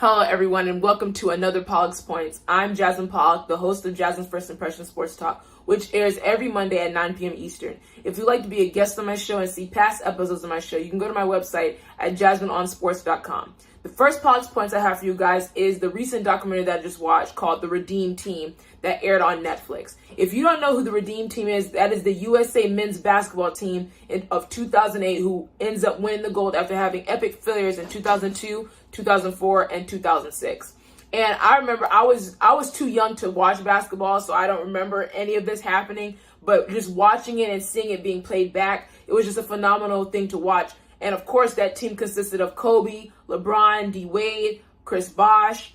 Hello, everyone, and welcome to another Pollock's Points. I'm Jasmine Pollock, the host of Jasmine's First Impression Sports Talk, which airs every Monday at 9 p.m. Eastern. If you'd like to be a guest on my show and see past episodes of my show, you can go to my website at jasmineonsports.com. The first Pollock's Points I have for you guys is the recent documentary that I just watched called The Redeem Team that aired on Netflix. If you don't know who the Redeem Team is, that is the USA men's basketball team of 2008 who ends up winning the gold after having epic failures in 2002, 2004, and 2006. And I remember I was too young to watch basketball, so I don't remember any of this happening. But just watching it and seeing it being played back, it was just a phenomenal thing to watch. And of course, that team consisted of Kobe, LeBron, D. Wade, Chris Bosh,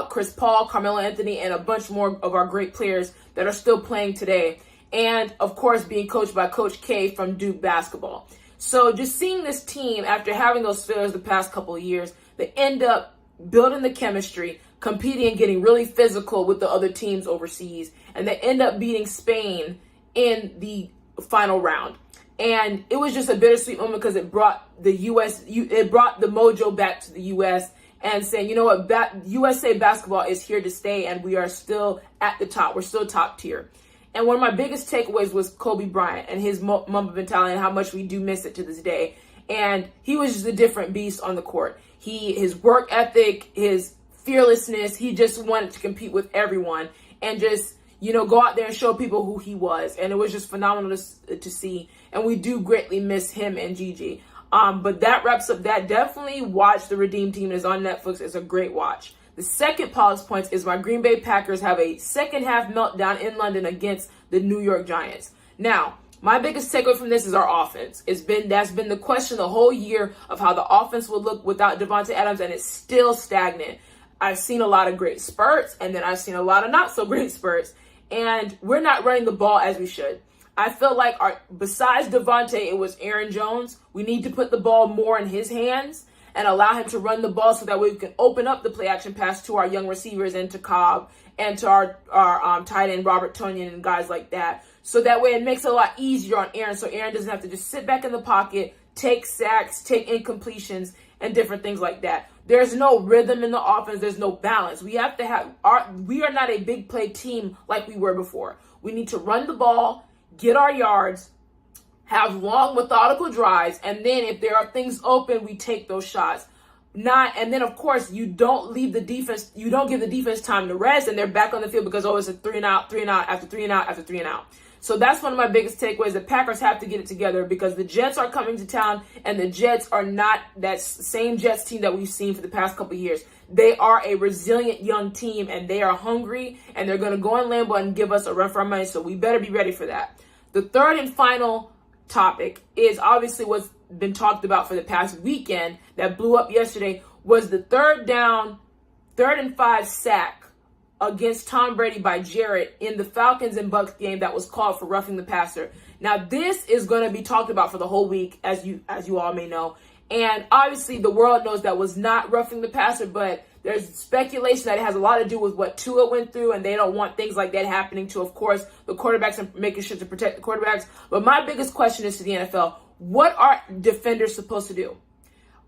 Chris Paul, Carmelo Anthony, and a bunch more of our great players that are still playing today. And of course, being coached by Coach K from Duke basketball. So just seeing this team after having those failures the past couple of years, they end up building the chemistry, competing and getting really physical with the other teams overseas. And they end up beating Spain in the final round. And it was just a bittersweet moment because it brought the mojo back to the U.S. and saying, you know what, USA basketball is here to stay and we are still at the top. We're still top tier. And one of my biggest takeaways was Kobe Bryant and his Mamba mentality and how much we do miss it to this day. And he was just a different beast on the court. His work ethic, his fearlessness, he just wanted to compete with everyone and just, go out there and show people who he was. And it was just phenomenal to see. And we do greatly miss him and Gigi. But that wraps up that. Definitely watch The Redeem Team. It is on Netflix. It's a great watch. The second Pollock's Points is my Green Bay Packers have a second half meltdown in London against the New York Giants. Now, my biggest takeaway from this is our offense. That's been the question the whole year of how the offense would look without Devontae Adams, and it's still stagnant. I've seen a lot of great spurts, and then I've seen a lot of not so great spurts, and we're not running the ball as we should. I feel like besides Devontae, it was Aaron Jones. We need to put the ball more in his hands and allow him to run the ball so that way we can open up the play action pass to our young receivers and to Cobb and to our tight end Robert Tonyan and guys like that. So that way it makes it a lot easier on Aaron, so Aaron doesn't have to just sit back in the pocket, take sacks, take incompletions, and different things like that. There's no rhythm in the offense. There's no balance. We are not a big play team like we were before. We need to run the ball, get our yards, have long methodical drives, and then if there are things open, we take those shots. And then of course you don't give the defense time to rest, and they're back on the field because it's a 3 and out after 3 and out after 3 and out. So that's one of my biggest takeaways. The Packers have to get it together because the Jets are coming to town, and the Jets are not that same Jets team that we've seen for the past couple of years. They are a resilient young team, and they are hungry, and they're going to go in Lambeau and give us a run for our money, so we better be ready for that. The third and final topic is obviously what's been talked about for the past weekend that blew up yesterday was the third and 5 sack against Tom Brady by Jarrett in the Falcons and Bucs game that was called for roughing the passer. Now, this is going to be talked about for the whole week, as you all may know. And obviously, the world knows that was not roughing the passer, but there's speculation that it has a lot to do with what Tua went through, and they don't want things like that happening to, of course, the quarterbacks and making sure to protect the quarterbacks. But my biggest question is to the NFL, what are defenders supposed to do?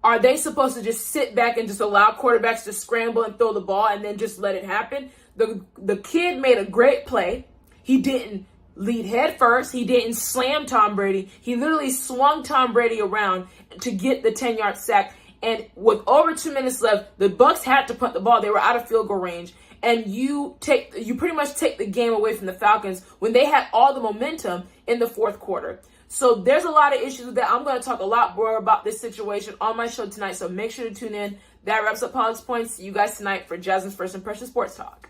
Are they supposed to just sit back and just allow quarterbacks to scramble and throw the ball and then just let it happen? The kid made a great play. He didn't lead head first. He didn't slam Tom Brady. He literally swung Tom Brady around to get the 10-yard sack. And with over 2 minutes left, the Bucs had to punt the ball. They were out of field goal range. And you pretty much take the game away from the Falcons when they had all the momentum in the fourth quarter. So there's a lot of issues with that. I'm going to talk a lot more about this situation on my show tonight, so make sure to tune in. That wraps up Pollock's Points. See you guys tonight for Jasmine's First Impression Sports Talk.